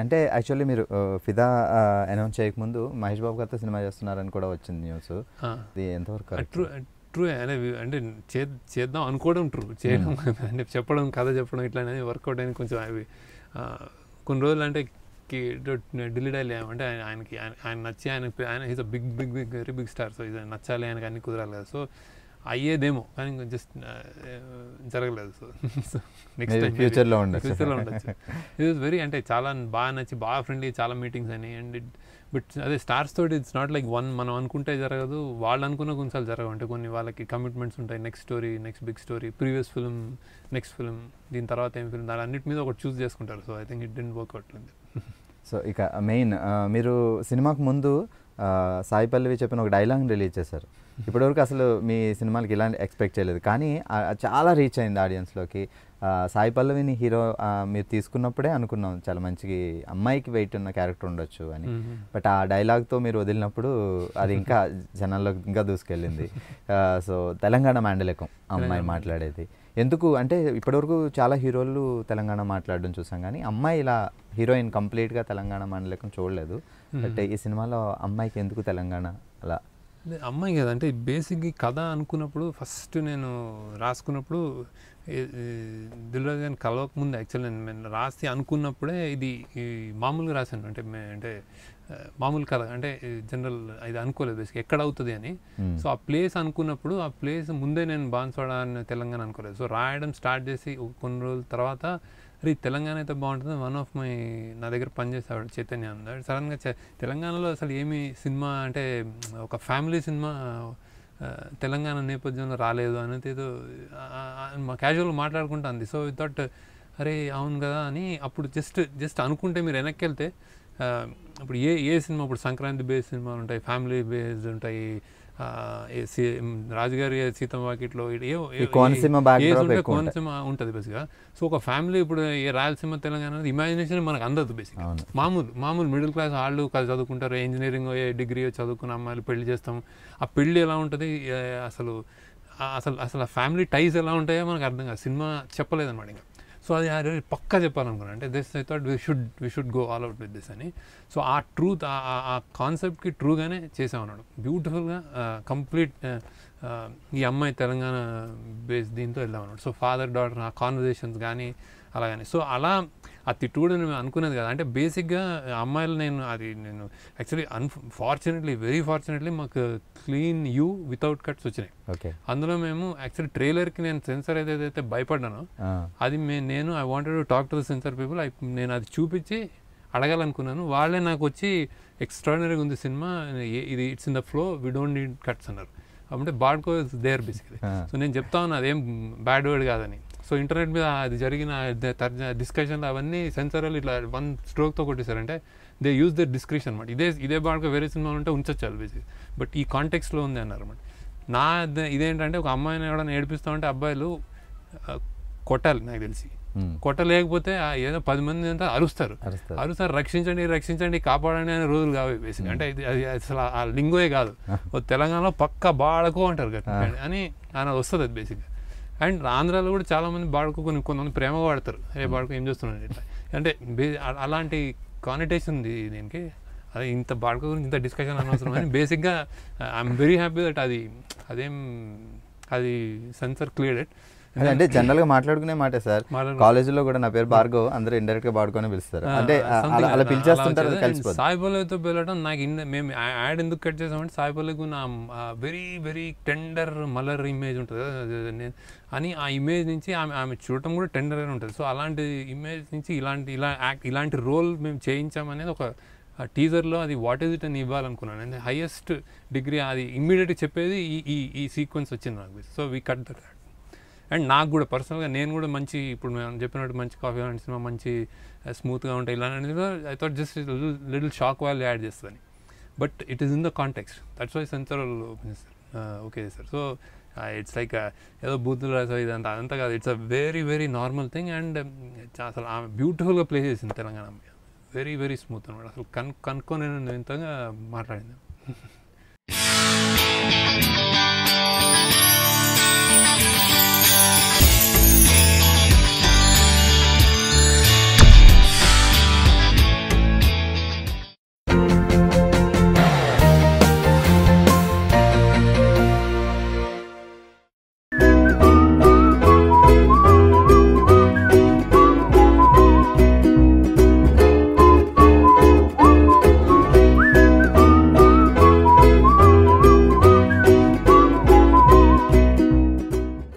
అంటే యాక్చువల్లీ మీరు ఫిదా అనౌన్స్ చేయకముందు మహేష్ బాబు గారితో సినిమా చేస్తున్నారని కూడా వచ్చింది న్యూస్. అది ఎంతవరకు ట్రూ అంటే చేద్దాం అనుకోవడం ట్రూ, చేయడం అంటే చెప్పడం కథ చెప్పడం ఇట్లా అనేది వర్కౌట్ అయిన కొంచెం అవి కొన్ని రోజులు అంటే డిలీట్ అయ్యే అంటే ఆయన నచ్చి ఆయన is a big very big star. So ఇది నచ్చాలి ఆయనకి అన్ని కుదరాలి కదా. సో అయ్యేదేమో కానీ జస్ట్ జరగలేదు. సో నెక్స్ట్ టైం ఫ్యూచర్లో ఉండొచ్చు. ఇట్ ఈస్ వెరీ అంటే చాలా బాగా నచ్చి బాగా ఫ్రెండ్లీ, చాలా మీటింగ్స్ అని. అండ్ బట్ అదే స్టార్స్ తోటి ఇట్స్ నాట్ లైక్ వన్ మనం అనుకుంటే జరగదు, వాళ్ళు అనుకున్న కొన్నిసార్లు జరగవు. అంటే కొన్ని వాళ్ళకి కమిట్మెంట్స్ ఉంటాయి, next story, next big story, previous film, next film, దీని తర్వాత ఏం ఫిల్మ్, దాని అన్నిటి మీద ఒకటి చూస్ చేసుకుంటారు. So I think it didn't work out. So ఇక మెయిన్ మీరు సినిమాకు ముందు సాయి పల్లవి చెప్పిన ఒక డైలాగ్ రిలీజ్ చేశారు. ఇప్పటివరకు అసలు మీ సినిమాలకి ఇలాంటి ఎక్స్పెక్ట్ చేయలేదు, కానీ చాలా రీచ్ అయింది ఆడియన్స్లోకి. సాయి పల్లవిని హీరో మీరు తీసుకున్నప్పుడే అనుకున్నాం చాలా మంచి అమ్మాయికి వెయిట్ ఉన్న క్యారెక్టర్ ఉండొచ్చు అని. బట్ ఆ డైలాగ్తో మీరు వదిలినప్పుడు అది ఇంకా జనాల్లో ఇంకా దూసుకెళ్ళింది. సో తెలంగాణ మాండలికం అమ్మాయి మాట్లాడేది ఎందుకు అంటే ఇప్పటివరకు చాలా హీరోలు తెలంగాణ మాట్లాడడం చూసాం, కానీ అమ్మాయి ఇలా హీరోయిన్ కంప్లీట్గా తెలంగాణ మాండలికం చూడలేదు. బట్ ఈ సినిమాలో అమ్మాయికి ఎందుకు తెలంగాణ అలా? అమ్మాయి కదా అంటే బేసిక్గా కథ అనుకున్నప్పుడు ఫస్ట్ నేను రాసుకున్నప్పుడు దిల్రాజు గారిని కలవక ముందు యాక్చువల్లీ నేను రాసి అనుకున్నప్పుడే ఇది మామూలుగా రాశాను. అంటే మామూలు కథ అంటే జనరల్ ఇది అనుకోలేదు బేసిక్ ఎక్కడ అవుతుంది అని. సో ఆ ప్లేస్ అనుకున్నప్పుడు ఆ ప్లేస్ ముందే నేను బాన్స్వాడ అని తెలంగాణ అనుకోలేదు. సో రాయడం స్టార్ట్ చేసి కొన్ని రోజుల తర్వాత అరే తెలంగాణ అయితే బాగుంటుంది. వన్ ఆఫ్ మై నా దగ్గర పనిచేసేవాడు చైతన్య అన్నాడు. సడన్గా తెలంగాణలో అసలు ఏమి సినిమా అంటే ఒక ఫ్యామిలీ సినిమా తెలంగాణ నేపథ్యంలో రాలేదు అనేది ఏదో క్యాజువల్గా మాట్లాడుకుంటుంది. సో విత్ థాట్ అరే అవును కదా అని అప్పుడు జస్ట్ అనుకుంటే మీరు వెనక్కి వెళ్తే ఇప్పుడు ఏ సినిమా ఇప్పుడు సంక్రాంతి బేస్డ్ సినిమాలు ఉంటాయి, ఫ్యామిలీ బేస్డ్ ఉంటాయి, రాజుగారి సీతమ్మ వాకిట్లో కోనసీమ ఉంటుంది బేసిక్గా. సో ఒక ఫ్యామిలీ ఇప్పుడు ఏ రాయలసీమ తెలంగాణ ఇమాజినేషన్ మనకు అందదు బేసిక్. మామూలు మిడిల్ క్లాస్ వాళ్ళు చదువుకుంటారు, ఇంజనీరింగ్ డిగ్రీ చదువుకున్న అమ్మాయిలు పెళ్లి చేస్తాం. ఆ పెళ్ళి ఎలా ఉంటుంది అసలు ఆ ఫ్యామిలీ టైస్ ఎలా ఉంటాయో మనకు అర్థం కాదు. సినిమా చెప్పలేదన్నమాట ఇంకా. సో అది పక్కా చెప్పాలనుకున్నాను. అంటే this I thought we should go all out with this అని. సో ఆ ట్రూత్ ఆ కాన్సెప్ట్కి ట్రూగానే చేసామన్నాడు బ్యూటిఫుల్గా కంప్లీట్. ఈ అమ్మాయి తెలంగాణ బేస్ దీంతో వెళ్దామన్నాడు. సో ఫాదర్ డాటర్ ఆ కాన్వర్జేషన్స్ కానీ అలాగని. సో అలా ఆ తిట్టుడు నేను అనుకునేది కదా. అంటే బేసిక్గా అమ్మాయిలు నేను యాక్చువల్లీ వెరీ ఫార్చునేట్లీ మాకు క్లీన్ యూ వితౌట్ కట్స్ వచ్చినాయి. అందులో మేము యాక్చువల్లీ ట్రైలర్కి నేను సెన్సర్ ఏదైతే భయపడ్డానో అది నేను I wanted to talk to the sensor people. నేను అది చూపించి అడగాలనుకున్నాను. వాళ్ళే నాకు వచ్చి ఎక్స్ట్రాడినరీగా ఉంది సినిమా, ఇది it's in the flow, we don't need cuts అన్నారు. అంటే బాడ్కో ఇస్ దేర్ బేసిక్లీ. సో నేను చెప్తా ఉన్నా అదేం బ్యాడ్ వర్డ్ కాదని. సో ఇంటర్నెట్ మీద అది జరిగిన డిస్కషన్లు అవన్నీ సెన్సర్ వాళ్ళు ఇట్లా వన్ స్ట్రోక్తో కొట్టేశారంటే దే యూజ్ దర్ డిస్క్రిప్షన్ అనమాట. ఇదే బాగా వేరే సినిమాలు ఉంటే ఉంచొచ్చారు బేసిక్, బట్ ఈ కాంటెక్స్లో ఉంది అన్నారు అనమాట. ఇదేంటంటే ఒక అమ్మాయిని ఎవడన్నా ఏడిపిస్తామంటే అబ్బాయిలు కొట్టాలి నాకు తెలిసి. కొట్టలేకపోతే ఏదో 10 మంది అంతా అరుస్తారు, రక్షించండి కాపాడండి అనే రోజులు కావు బేసిక్. అంటే అది అసలు ఆ లింగోయే కాదు. తెలంగాణలో పక్క బాడకో అంటారు కదా అని ఆయన వస్తుంది అది బేసిక్గా. అండ్ ఆంధ్రాలో కూడా చాలామంది బాడుకో కొంతమంది ప్రేమగా వాడతారు, బాడుకో ఏం చేస్తున్నాడు ఇట్లా. అంటే అలాంటి కానిటేషన్ ఉంది దీనికి. అది ఇంత బాడుకో గురించి ఇంత డిస్కషన్ అనవసరం అని బేసిక్గా ఐఎమ్ వెరీ హ్యాపీ దట్ అది సెన్సర్ క్లియర్డ్. అంటే జనరల్ గా మాట్లాడుకునే మాట సార్, కాలేజీలో కూడా నా పేరు భార్గవ్, అందరూ ఇండైరెక్ట్ గా బాడుకొని పిలుస్తారు. అంటే అలా పిలిచేస్తుంటారు, కలిసిపోతుంది. సాయి పల్లవితో పిలవడం నాకు మేము యాడ్ ఎందుకు కట్ చేసామంటే సాయి పల్లవికి నా very very tender Malar image ఉంటుంది అని. ఆ ఇమేజ్ నుంచి ఆమె చూడటం కూడా టెండర్గా ఉంటుంది. సో అలాంటి ఇమేజ్ నుంచి ఇలాంటి రోల్ మేము చేయించామనేది ఒక టీజర్లో అది వాట్ ఈజ్ ఇట్ అని ఇవ్వాలనుకున్నాను. అంటే హైయెస్ట్ డిగ్రీ అది ఇమ్మీడియట్గా చెప్పేది ఈ సీక్వెన్స్ వచ్చింది నాకు. So we cut that. And నాకు కూడా పర్సనల్గా నేను కూడా మంచి ఇప్పుడు మేము చెప్పినట్టు మంచి కాఫీ లాంటి సినిమా మంచి స్మూత్గా ఉంటాయి ఇలాంటిది I thought just little shock value add చేస్తుందని. But it is in the context, that's why censor okay sir. So it's like ఏదో బూతులు రాసో ఇదంతా అదంతా కాదు, it's a very very normal thing. And అసలు ఆమె బ్యూటిఫుల్గా ప్లే చేసింది తెలంగాణ, వెరీ వెరీ స్మూత్ అనమాట. అసలు కనుక్కొని వింతగా మాట్లాడింది.